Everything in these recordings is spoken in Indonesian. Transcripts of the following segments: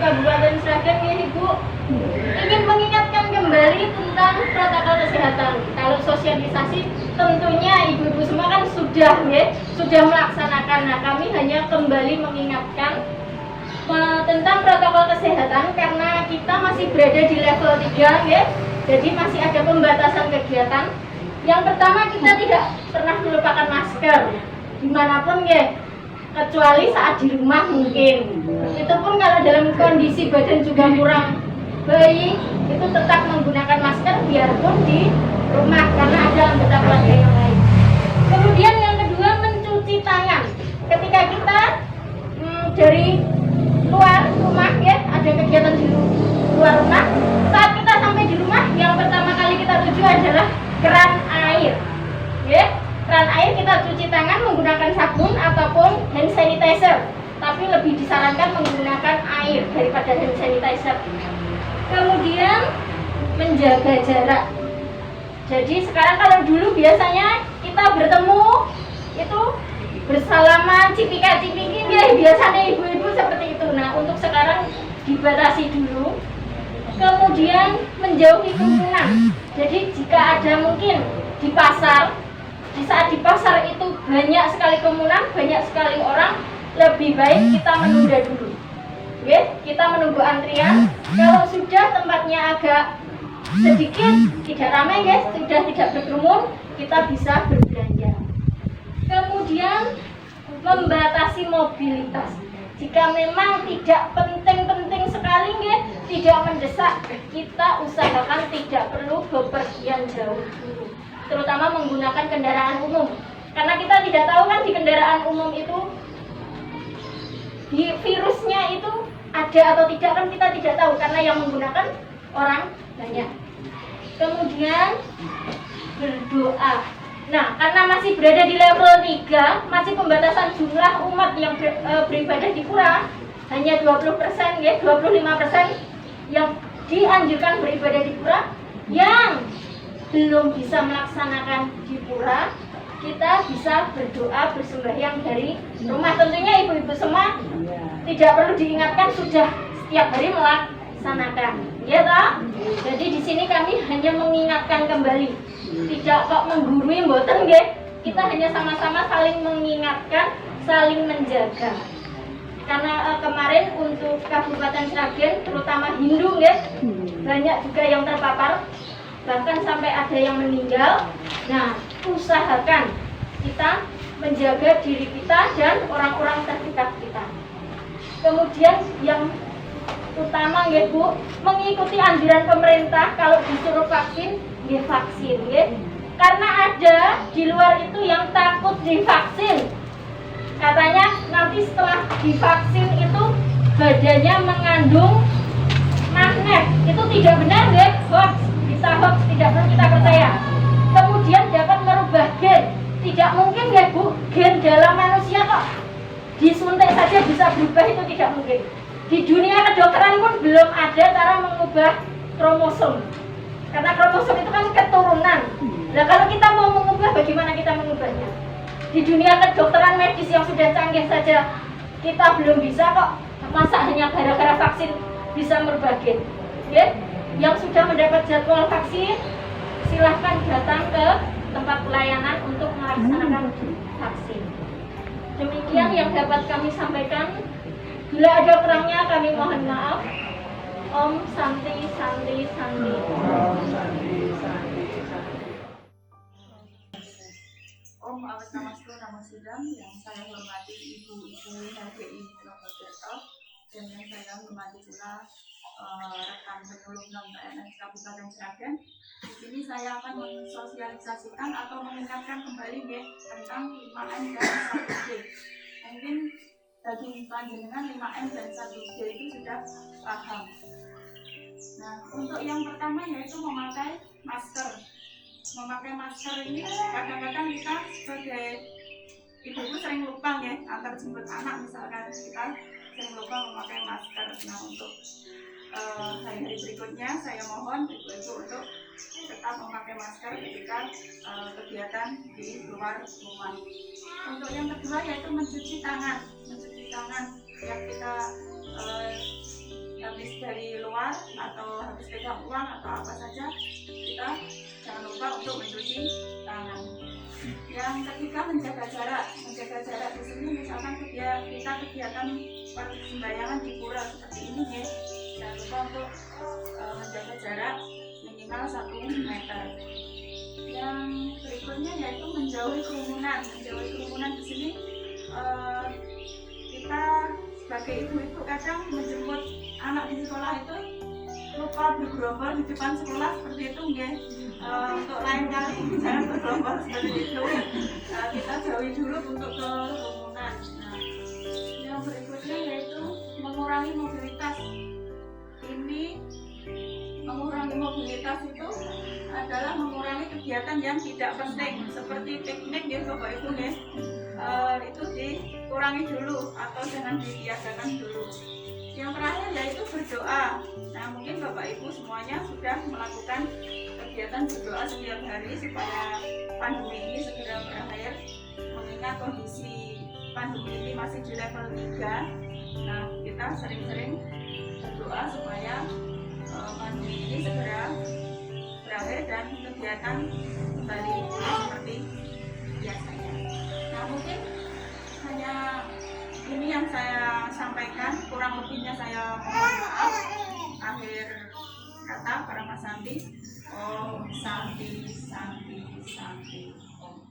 Kabupaten Sragen ya Ibu ingin mengingatkan kembali tentang protokol kesehatan. Kalau sosialisasi tentunya ibu-ibu semua kan sudah melaksanakan. Nah, kami hanya kembali mengingatkan tentang protokol kesehatan karena kita masih berada di level 3 ya. Jadi masih ada pembatasan kegiatan. Yang pertama, kita tidak pernah melupakan masker dimanapun ya, kecuali saat di rumah mungkin. Itu pun kalau dalam kondisi badan juga kurang baik, itu tetap menggunakan masker biarpun di rumah karena ada anggota keluarga yang lain. Kemudian yang kedua, mencuci tangan. Ketika kita dari luar rumah ya, ada kegiatan di luar rumah, saat kita sampai di rumah, yang pertama kali kita tuju adalah keran air. Ya, keran air kita cuci tangan menggunakan sabun ataupun hand sanitizer, tapi lebih disarankan menggunakan air daripada hand sanitizer. Kemudian menjaga jarak. Jadi sekarang kalau dulu biasanya kita bertemu itu bersalaman, cipika-cipiki ya, biasanya ibu-ibu seperti itu. Nah, untuk sekarang dibatasi dulu. Kemudian menjauhi kerumunan. Jadi jika ada mungkin di pasar, di saat di pasar itu banyak sekali kerumunan, banyak sekali orang, lebih baik kita menunda dulu. Oke, kita menunggu antrian. Kalau sudah tempatnya agak sedikit tidak ramai guys, sudah tidak berkerumun, kita bisa berbelanja. Kemudian membatasi mobilitas. Jika memang tidak penting-penting sekali guys, tidak mendesak, kita usahakan tidak perlu bepergian jauh dulu, terutama menggunakan kendaraan umum. Karena kita tidak tahu kan di kendaraan umum itu virusnya itu ada atau tidak, kan kita tidak tahu karena yang menggunakan orang banyak. Kemudian berdoa. Nah, karena masih berada di level 3, masih pembatasan jumlah umat yang beribadah di pura hanya 20% ya, 25% yang dianjurkan beribadah di pura. Yang belum bisa melaksanakan di pura, kita bisa berdoa bersembahyang dari rumah. Tentunya ibu-ibu semua tidak perlu diingatkan, sudah setiap hari melaksanakan, ya toh? Jadi di sini kami hanya mengingatkan kembali, tidak kok menggurui mboten nggih. Kita hanya sama-sama saling mengingatkan, saling menjaga. Karena kemarin untuk Kabupaten Sragen, terutama Hindu nggih, banyak juga yang terpapar, bahkan sampai ada yang meninggal. Nah, usahakan kita menjaga diri kita dan orang-orang terdekat kita. Kemudian yang utama nggih Bu, mengikuti anjuran pemerintah kalau disuruh vaksin, nggih vaksin nggih. Karena ada di luar itu yang takut divaksin. Katanya nanti setelah divaksin itu badannya mengandung magnet. Itu tidak benar nggih, hoax. Bisa hoax, tidak perlu kita percaya. Kemudian dapat merubah gen. Tidak mungkin ya Bu, gen dalam manusia kok disuntik saja bisa berubah, itu tidak mungkin. Di dunia kedokteran pun belum ada cara mengubah kromosom. Karena kromosom itu kan keturunan. Nah, kalau kita mau mengubah, bagaimana kita mengubahnya? Di dunia kedokteran medis yang sudah canggih saja kita belum bisa kok. Masa hanya gara-gara vaksin bisa merubah gen? Ya? Yang sudah mendapat jadwal vaksin, silahkan datang ke tempat pelayanan untuk melaksanakan vaksin. Demikian yang dapat kami sampaikan. Bila ada kurangnya kami mohon maaf. Om Santi Santi Santi. Om Awet Namastu Namo Sidam, yang saya hormati Ibu-Ibu HPI Provokerto, dan yang saya hormati pula rekan penyuluh non-PNS Kabupaten Sragen. Di sini saya akan mensosialisasikan atau mengingatkan kembali tentang 5M dan 1G. Mungkin bagi panjenengan 5M dan 1G itu sudah paham. Nah, untuk yang pertama yaitu memakai masker. Memakai masker ini kadang-kadang kita sebagai ibu sering lupa ya, antar jemput anak misalkan kita sering lupa memakai masker. Nah, untuk hari-hari berikutnya saya mohon ibu-ibu untuk tetap memakai masker ketika kegiatan di luar rumah. Untuk yang kedua yaitu mencuci tangan. Mencuci tangan yang kita dari luar atau habis pegang uang atau apa saja, kita jangan lupa untuk mencuci tangan. Yang ketiga, menjaga jarak. Menjaga jarak di sini misalkan kita kegiatan persembahyangan di pura seperti ini ya, jangan lupa untuk menjaga jarak minimal 1 meter. Yang berikutnya yaitu menjauhi kerumunan. Menjauhi kerumunan di sini kita sebagai ibu-ibu kadang menjemput anak di sekolah itu lupa bergerombol di depan sekolah seperti itu ya. Untuk lain kali jangan bergerombol seperti itu. Kita jauhi dulu untuk kerumunan. Nah, yang berikutnya yaitu mengurangi mobilitas. Ini mengurangi mobilitas itu adalah mengurangi kegiatan yang tidak penting seperti piknik ya Bapak Ibu ya. Itu dikurangi dulu atau jangan ditiadakan dulu. Yang terakhir yaitu berdoa. Nah, mungkin Bapak Ibu semuanya sudah melakukan kegiatan berdoa setiap hari supaya pandemi ini segera berakhir, mengingat kondisi pandemi ini masih di level 3. Nah, kita sering-sering berdoa supaya pandemi ini segera berakhir dan kegiatan kembali seperti biasanya. Nah, mungkin hanya ini yang saya sampaikan, kurang lebihnya saya mohon maaf. Akhir kata para Mas Santi, Om Santi Santi Santi Om.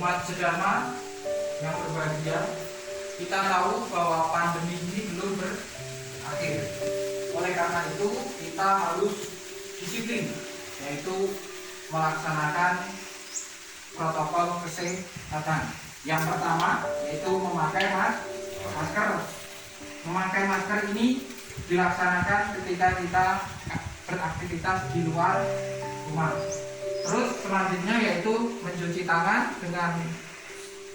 Umat sedama yang berbahagia, kita tahu bahwa pandemi ini belum berakhir. Oleh karena itu, kita harus disiplin, yaitu melaksanakan protokol kesehatan. Yang pertama yaitu memakai masker. Memakai masker ini dilaksanakan ketika kita beraktivitas di luar rumah. Terus selanjutnya yaitu mencuci tangan dengan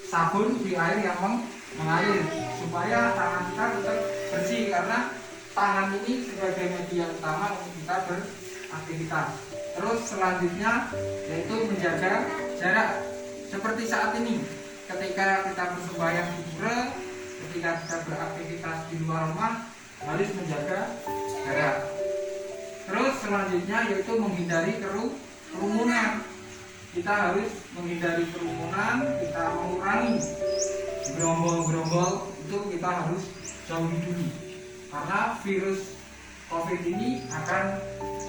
sabun di air yang mengalir supaya tangan kita tetap bersih, karena tangan ini sebagai media utama untuk kita beraktivitas. Terus selanjutnya yaitu menjaga jarak seperti saat ini ketika kita bersembahyang di pura, ketika kita beraktivitas di luar rumah harus menjaga jarak. Terus selanjutnya yaitu menghindari kerumunan. Kita harus menghindari kerumunan, kita mengurangi gerombol-gerombol, itu kita harus jauhi dulu, karena virus COVID ini akan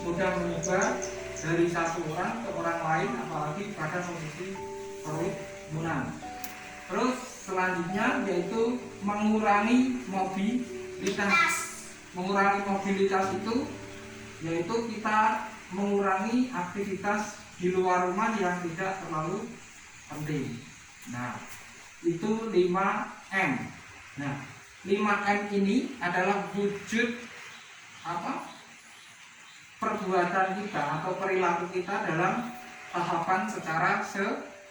mudah menyebar dari satu orang ke orang lain, apalagi pada posisi kerumunan. Terus selanjutnya yaitu mengurangi mobilitas. Mengurangi mobilitas itu yaitu kita mengurangi aktivitas di luar rumah yang tidak terlalu penting. Nah, itu 5M. Nah, 5M ini adalah wujud perbuatan kita atau perilaku kita dalam tahapan secara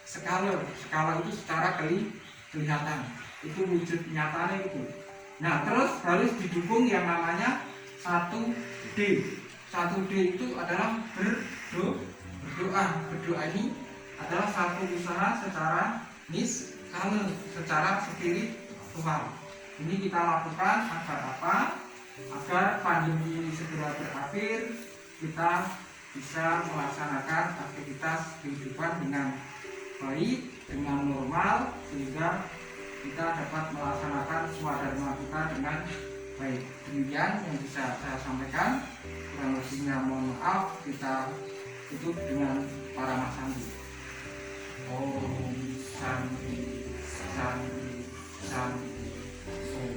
skala. Skala itu secara kelihatan. Itu wujud nyatanya itu. Nah, terus harus didukung yang namanya 1D. 1D itu adalah berdoa. Berdoa ini adalah satu usaha secara niskala, secara spiritual. Ini kita lakukan agar apa? Agar pandemi ini segera berakhir, kita bisa melaksanakan aktivitas kehidupan dengan baik, dengan normal, sehingga kita dapat melaksanakan swadharma kita dengan baik. Demikian yang bisa saya sampaikan. Kurang lebihnya mohon maaf. Kita tutup dengan para Mas Santi. Om Santi Santi Santi Om.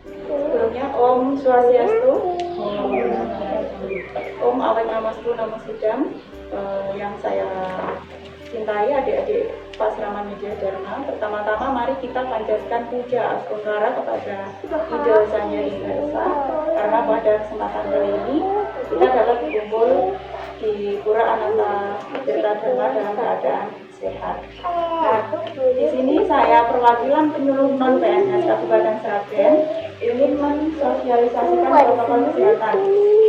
Sebelumnya Om Swastiastu, Om Awet Namastu Namo Buddham. Yang saya cintai adik-adik Pasraman Widya Dharma. Pertama-tama mari kita panjatkan puja Askara kepada Ida Sang Hyang Esa, karena pada kesempatan kali ini kita dapat berkumpul di Pura Ananta Tirta Dharma dalam keadaan sehat. Nah, di sini saya perwakilan penyuluh non PNS Kabupaten Sragen ingin mensosialisasikan protokol kesehatan,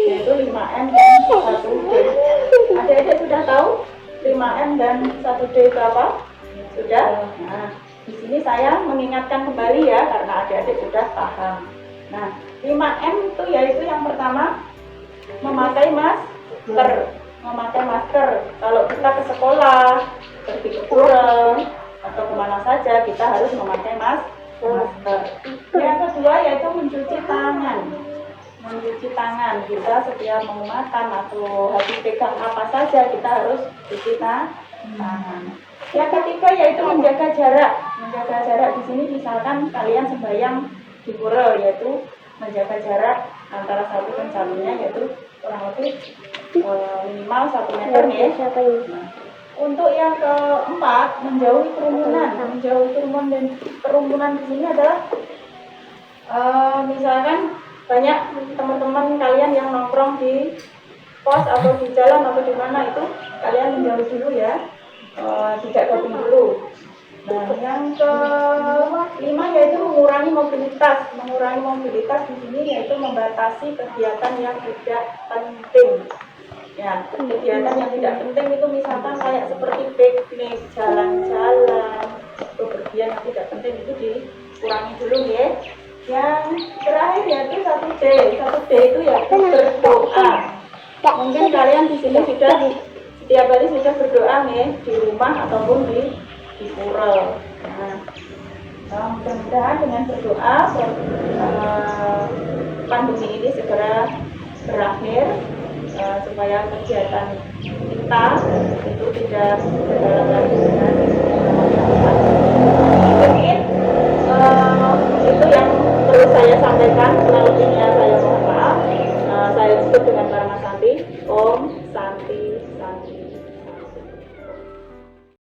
yaitu 5M dan 1D. Adik-adik sudah tahu 5M dan 1D itu apa? Sudah? Nah, di sini saya mengingatkan kembali ya, karena adik-adik sudah paham. Nah, 5M itu yaitu yang pertama memakai masker. Memakai masker. Kalau kita ke sekolah, pergi ke pura, atau kemana saja, kita harus memakai masker. Yang kedua yaitu mencuci tangan. Mencuci tangan, kita setiap mau makan atau habis pegang apa saja, kita harus cuci tangan. Yang ketiga yaitu menjaga jarak. Menjaga jarak di sini misalkan kalian sembahyang di pura, yaitu menjaga jarak antara satu dan satunya, yaitu kurang lebih minimal 1 meter ya. Nah, untuk yang keempat, menjauhi kerumunan. Menjauhi kerumunan di sini adalah misalkan banyak teman-teman kalian yang nongkrong di pos atau di jalan atau di mana, itu kalian menjauh dulu ya, tidak gabung dulu. Nah, yang kelima yaitu mengurangi mobilitas. Mengurangi mobilitas di sini yaitu membatasi kegiatan yang tidak penting. Ya, kegiatan yang tidak penting itu misalkan kayak seperti piknik, jalan-jalan, bepergian yang tidak penting itu dikurangi dulu ya. Yang terakhir yaitu 1D. 1D itu yaitu berdoa. Mungkin kalian di sini sudah setiap hari sudah berdoa nih di rumah ataupun di pura. Nah, mudah-mudahan dengan berdoa pandemi ini segera berakhir, supaya kegiatan kita itu tidak berjalan lagi dengan mungkin itu yang perlu saya sampaikan. Kurang lebihnya saya mohon maaf. Saya disebut dengan Parmasari.